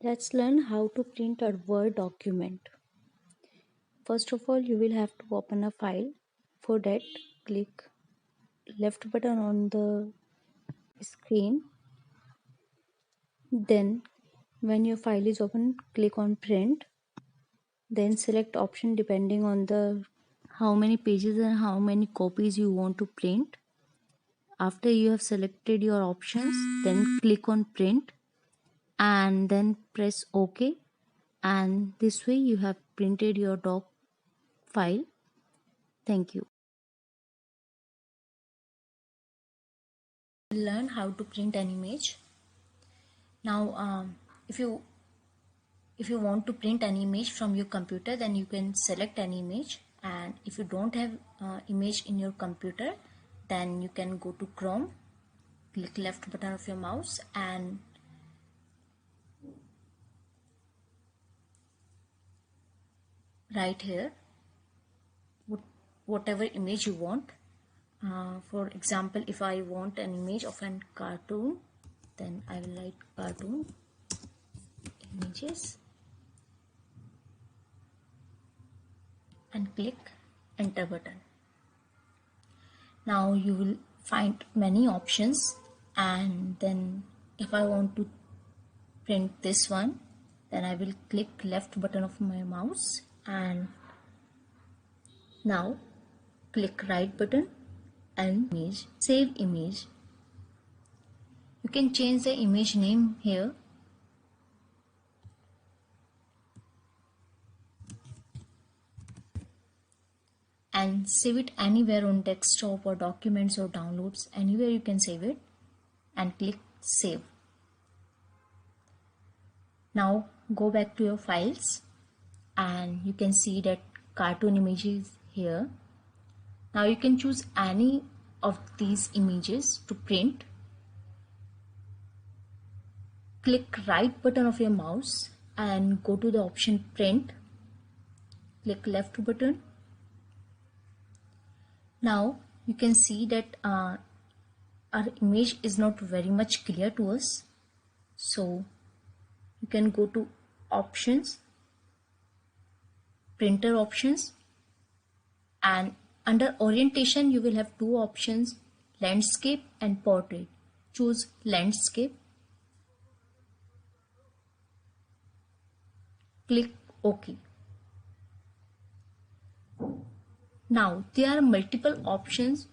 Let's learn how to print a Word document. First of all, you will have to open a file. For that, click left button on the screen. Then, when your file is open, click on print. Then select option depending on the how many pages and how many copies you want to print. After you have selected your options, then click on print and then press OK, and this way you have printed your doc file. Thank you. Learn how to print an image. Now if you want to print an image from your computer, then you can select an image, and if you don't have image in your computer, then you can go to Chrome, click left button of your mouse and write here whatever image you want. For example, if I want an image of an cartoon, then I will write cartoon images and click enter button. Now you will find many options, and then if I want to print this one, then I will click left button of my mouse and now click right button and image, save image. You can change the image name here. And save it anywhere on desktop or documents or downloads, anywhere you can save it, and click save. Now go back to your files and you can see that cartoon image is here. Now you can choose any of these images to print. Click right button of your mouse and go to the option print. Click left button. Now you can see that our image is not very much clear to us, so you can go to options, printer options, and under orientation you will have two options, landscape and portrait. Choose landscape, click OK. Now there are multiple options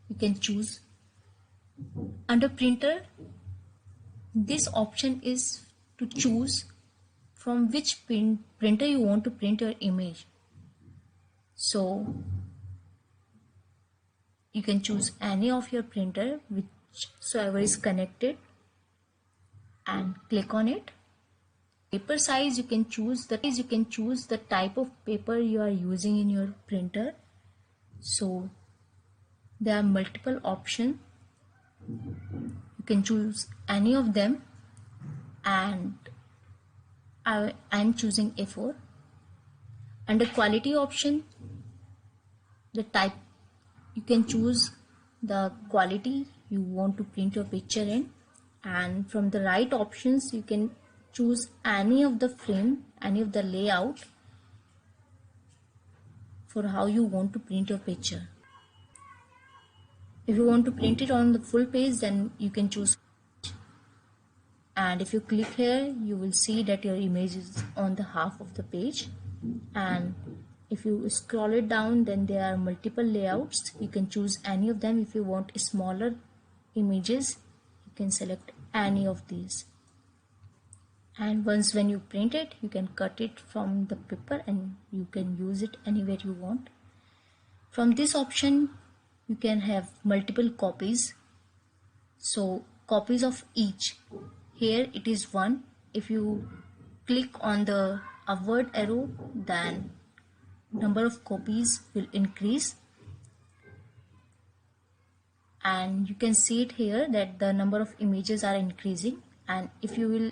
you can choose. Under printer, this option is to choose from which printer you want to print your image. So you can choose any of your printer whichsoever is connected and click on it. Paper size, you can choose the type of paper you are using in your printer. So there are multiple options. You can choose any of them, and I am choosing A4. Under quality option, the type, you can choose the quality you want to print your picture in, and from the right options you can choose any of the frame, any of the layout for how you want to print your picture. If you want to print it on the full page, then you can choose, and if you click here you will see that your image is on the half of the page, and if you scroll it down, then there are multiple layouts. You can choose any of them. If you want smaller images, you can select any of these, and once when you print it, you can cut it from the paper and you can use it anywhere you want. From this option you can have multiple copies, so copies of each. Here it is 1. If you click on the upward arrow, then number of copies will increase, and you can see it here that the number of images are increasing, and if you will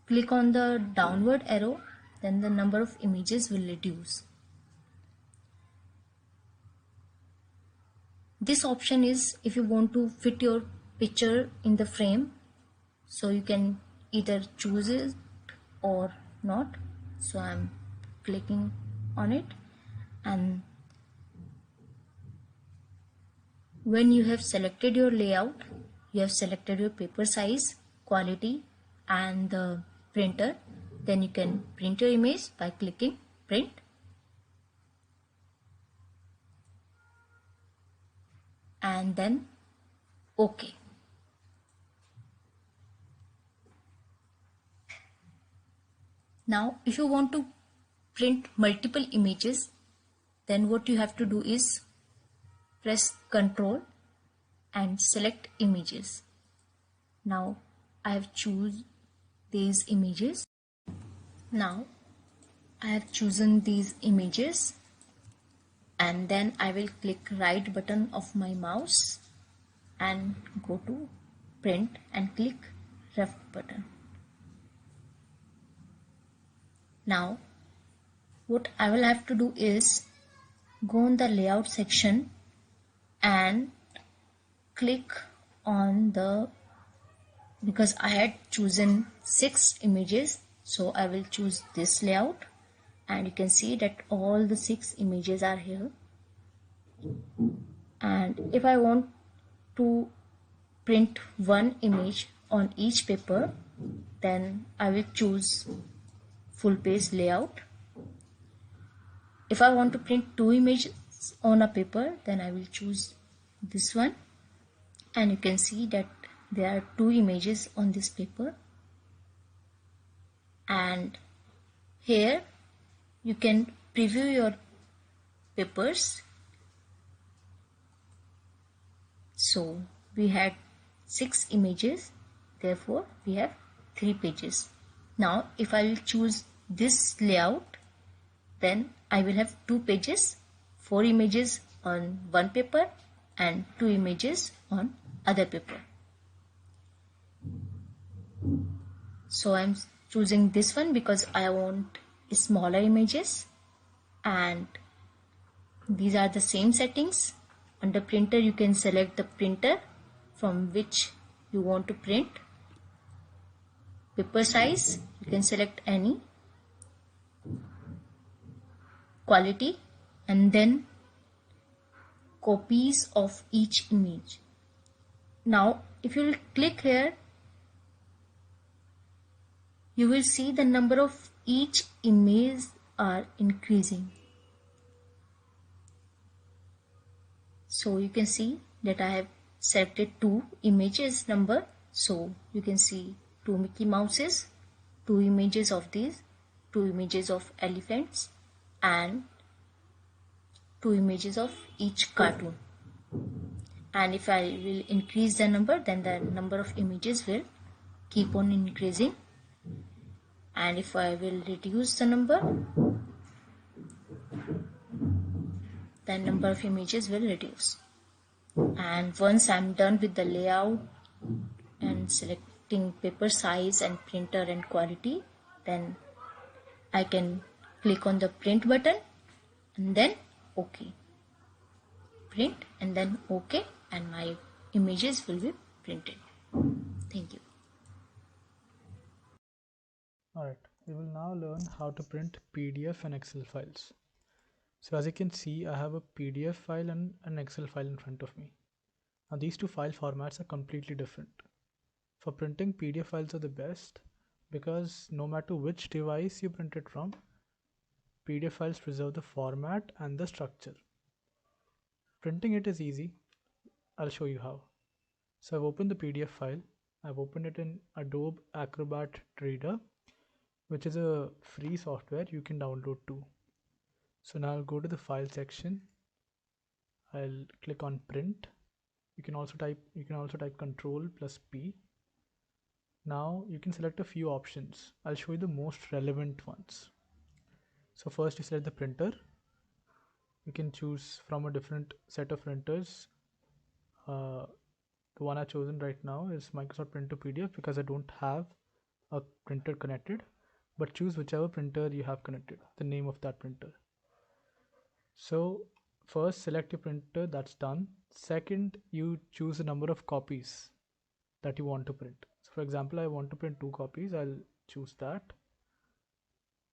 click on the downward arrow, then the number of images will reduce. This option is if you want to fit your picture in the frame, so you can either choose it or not. So I'm clicking on it, and when you have selected your layout, you have selected your paper size, quality and the printer, then you can print your image by clicking print, and then OK. Now if you want to print multiple images, then what you have to do is press Ctrl and select images. Now I have choose these images. Now I have chosen these images, and then I will click right button of my mouse and go to print and click ref button. Now what I will have to do is go on the layout section and click on the, because I had chosen 6 images, so I will choose this layout, and you can see that all the 6 images are here. And if I want to print one image on each paper, then I will choose full page layout. If I want to print 2 images on a paper, then I will choose this one, and you can see that there are 2 images on this paper. And here you can preview your papers. So we had 6 images, therefore we have 3 pages. Now if I will choose this layout, then I will have 2 pages, 4 images on one paper and 2 images on other paper. So I'm choosing this one because I want smaller images, and these are the same settings. Under printer you can select the printer from which you want to print. Paper size you can select any, quality, and then copies of each image. Now if you will click here, you will see the number of each image are increasing. So you can see that I have selected 2 images number. So you can see 2 Mickey Mouses, 2 images of these, 2 images of elephants, and 2 images of each cartoon. And if I will increase the number, then the number of images will keep on increasing. And if I will reduce the number, then number of images will reduce. And once I'm done with the layout and selecting paper size and printer and quality, then I can click on the print button and then OK. Print and then OK, and my images will be printed. Thank you. Alright, we will now learn how to print PDF and Excel files. So as you can see, I have a PDF file and an Excel file in front of me. Now these two file formats are completely different. For printing, PDF files are the best because no matter which device you print it from, PDF files preserve the format and the structure. Printing it is easy. I'll show you how. So I've opened the PDF file. I've opened it in Adobe Acrobat Reader, which is a free software you can download too. So now I'll go to the file section. I'll click on print. You can also type Control plus P. Now you can select a few options. I'll show you the most relevant ones. So first you select the printer. You can choose from a different set of printers. The one I've chosen right now is Microsoft Printer PDF because I don't have a printer connected, but choose whichever printer you have connected, the name of that printer. So first select your printer, that's done. Second, you choose the number of copies that you want to print. So for example, I want to print 2 copies. I'll choose that.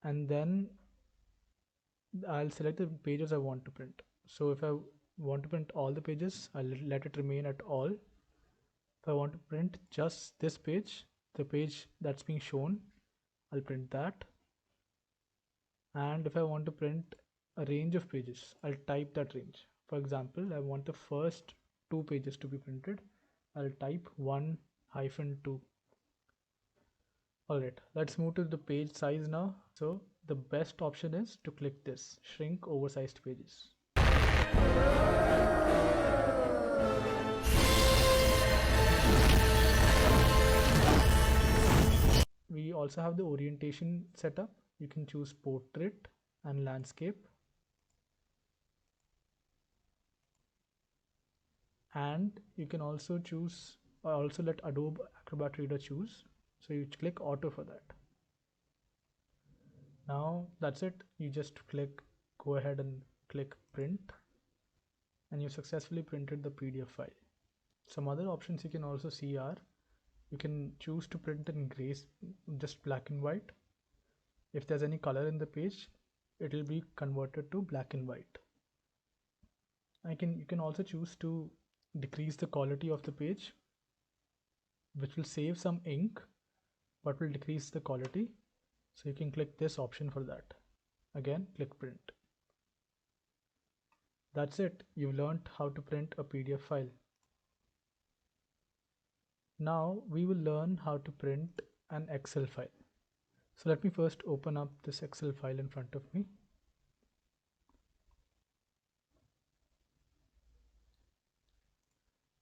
and then I'll select the pages I want to print. So if I want to print all the pages, I'll let it remain at all. If I want to print just this page, the page that's being shown, I'll print that. And if I want to print a range of pages, I'll type that range. For example, I want the first 2 pages to be printed. I'll type 1-2. Alright, let's move to the page size now. So the best option is to click this, shrink oversized pages. We also have the orientation setup. You can choose portrait and landscape. And you can also choose, also let Adobe Acrobat Reader choose. So you click auto for that. Now that's it. You just go ahead and click print, and you successfully printed the PDF file. Some other options you can also see are, you can choose to print in gray, just black and white. If there's any color in the page, it will be converted to black and white. You can also choose to decrease the quality of the page, which will save some ink but will decrease the quality. So you can click this option for that. Again, click print. That's it. You've learned how to print a PDF file. Now we will learn how to print an Excel file. So let me first open up this Excel file in front of me.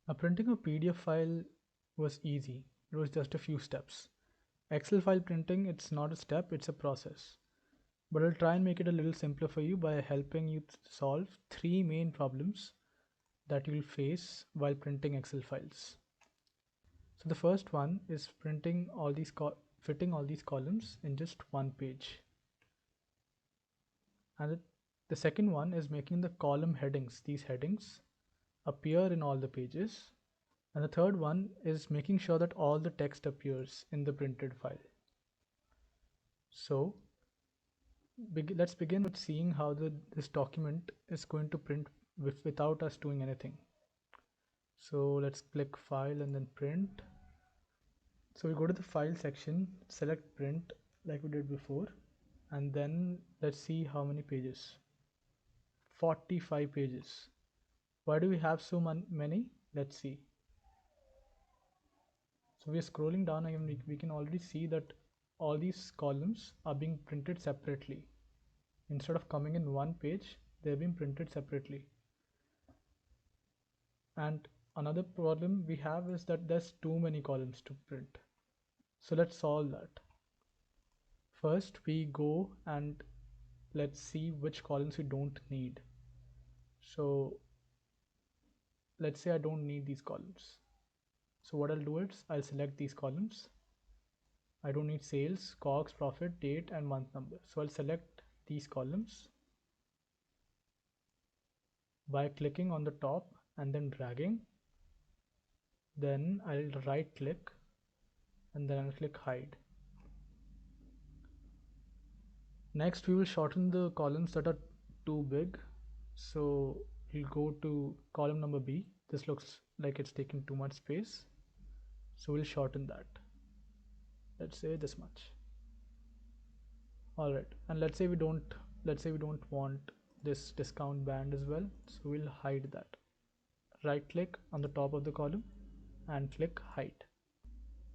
Now printing a PDF file was easy. It was just a few steps. Excel file printing, it's not a step, it's a process. But I'll try and make it a little simpler for you by helping you solve 3 main problems that you'll face while printing Excel files. So the first one is fitting all these columns in just one page. And the second one is making the column headings, these headings, appear in all the pages. And the third one is making sure that all the text appears in the printed file. So let's begin with seeing how this document is going to print without us doing anything. So let's click file and then print. So we go to the file section, select print like we did before, and then let's see how many pages. 45 pages. Why do we have so many? Let's see. So we are scrolling down and we can already see that all these columns are being printed separately. Instead of coming in one page, they're being printed separately. And another problem we have is that there's too many columns to print. So let's solve that. First, we go and let's see which columns we don't need. So let's say I don't need these columns. So what I'll do is I'll select these columns. I don't need sales, COGS, profit, date, and month number. So I'll select these columns by clicking on the top and then dragging. Then I'll right click and then I'll click hide. Next, we will shorten the columns that are too big. So we'll go to column number B. This looks like it's taking too much space. So we'll shorten that. Let's say this much. All right, and let's say we don't want this discount band as well. So we'll hide that. Right click on the top of the column and click hide.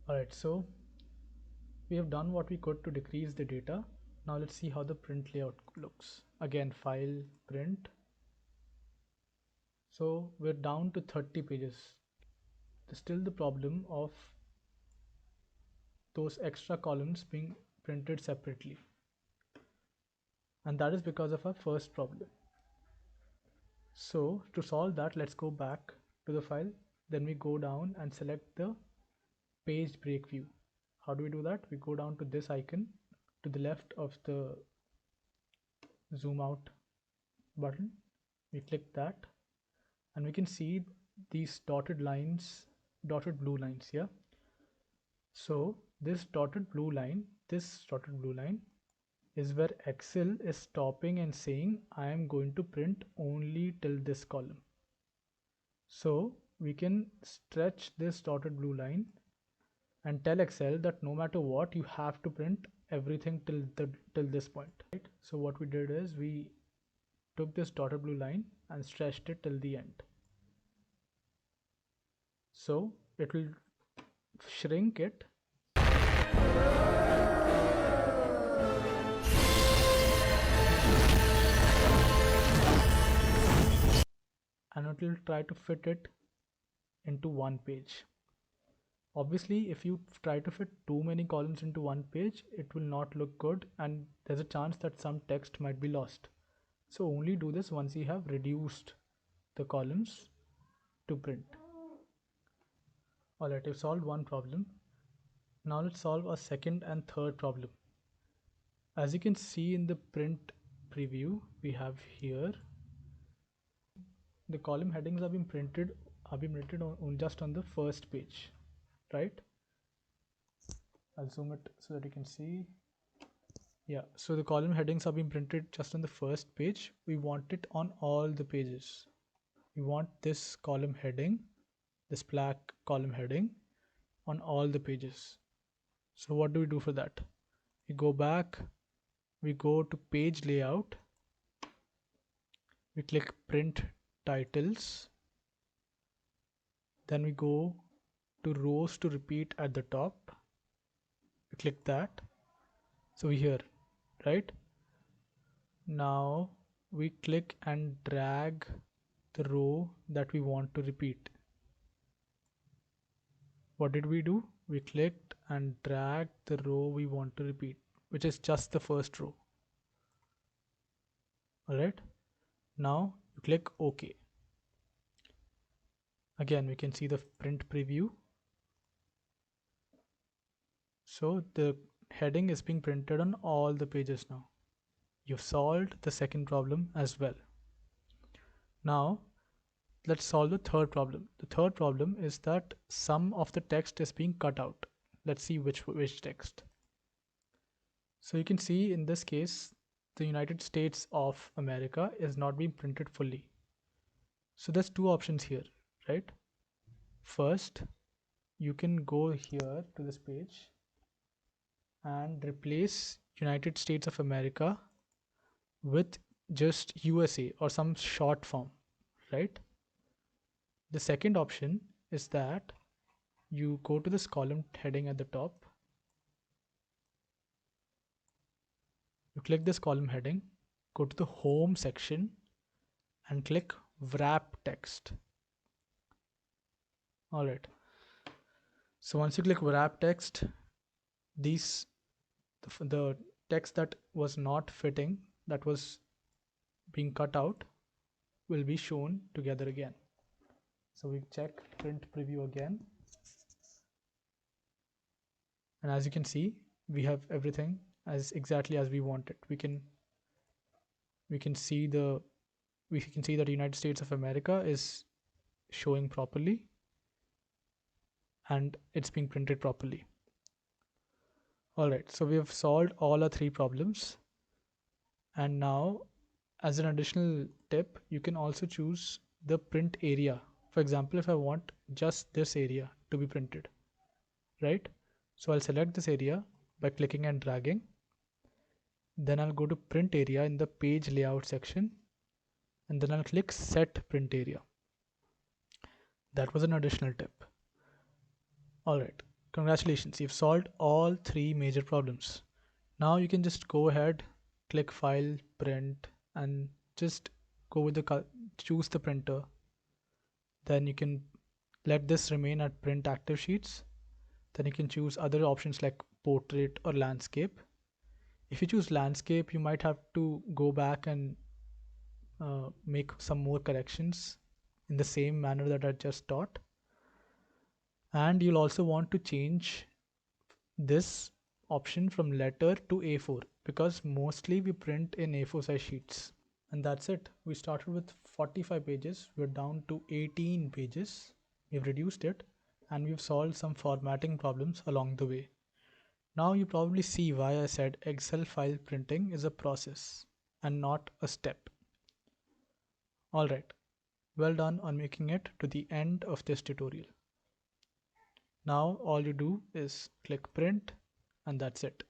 All right, so we have done what we could to decrease the data. Now let's see how the print layout looks. Again, file, print. So we're down to 30 pages. There's still the problem of those extra columns being printed separately. And that is because of our first problem. So to solve that, let's go back to the file. Then we go down and select the page break view. How do we do that? We go down to this icon to the left of the zoom out button. We click that and we can see these dotted blue lines here. So this dotted blue line is where Excel is stopping and saying I am going to print only till this column. So we can stretch this dotted blue line and tell Excel that no matter what, you have to print everything till this point, right? So what we did is we took this dotted blue line and stretched it till the end. So it will shrink it and it will try to fit it into one page. Obviously, if you try to fit too many columns into one page, it will not look good and there's a chance that some text might be lost. So only do this once you have reduced the columns to print. Alright, you've solved one problem. Now let's solve a second and third problem. As you can see in the print preview we have here, the column headings have been printed on just on the first page, right? I'll zoom it so that you can see. Yeah, so the column headings have been printed just on the first page. We want it on all the pages. We want this column heading, this black column heading on all the pages. So what do we do for that? We go back, we go to page layout, we click print titles, then we go to rows to repeat at the top, we click that. So we here, right? Now we click and drag the row that we want to repeat. What did we do? We clicked and dragged the row we want to repeat, which is just the first row. Alright, now you click OK. Again, we can see the print preview. So the heading is being printed on all the pages now. You've solved the second problem as well. Now let's solve the third problem. The third problem is that some of the text is being cut out. Let's see which text. So you can see in this case, the United States of America is not being printed fully. So there's two options here, right? First, you can go here to this page and replace United States of America with just USA or some short form, right? The second option is that you go to this column heading at the top, you click this column heading, go to the home section and click wrap text. Alright, so once you click wrap text, the text that was not fitting, that was being cut out, will be shown together again. So we check print preview again, and as you can see, we have everything as exactly as we want it. We can see that the United States of America is showing properly and it's being printed properly. Alright, so we have solved all our three problems, and now as an additional tip, you can also choose the print area. For example, if I want just this area to be printed, right? So I'll select this area by clicking and dragging. Then I'll go to print area in the page layout section, and then I'll click set print area. That was an additional tip. Alright, congratulations, you've solved all three major problems. Now you can just go ahead, click file, print, and just go with choose the printer. Then you can let this remain at print active sheets. Then you can choose other options like portrait or landscape. If you choose landscape, you might have to go back and make some more corrections in the same manner that I just taught. And you'll also want to change this option from letter to A4 because mostly we print in A4 size sheets. And that's it. We started with 45 pages. We're down to 18 pages. We've reduced it and we've solved some formatting problems along the way. Now you probably see why I said Excel file printing is a process and not a step. Alright, well done on making it to the end of this tutorial. Now all you do is click print and that's it.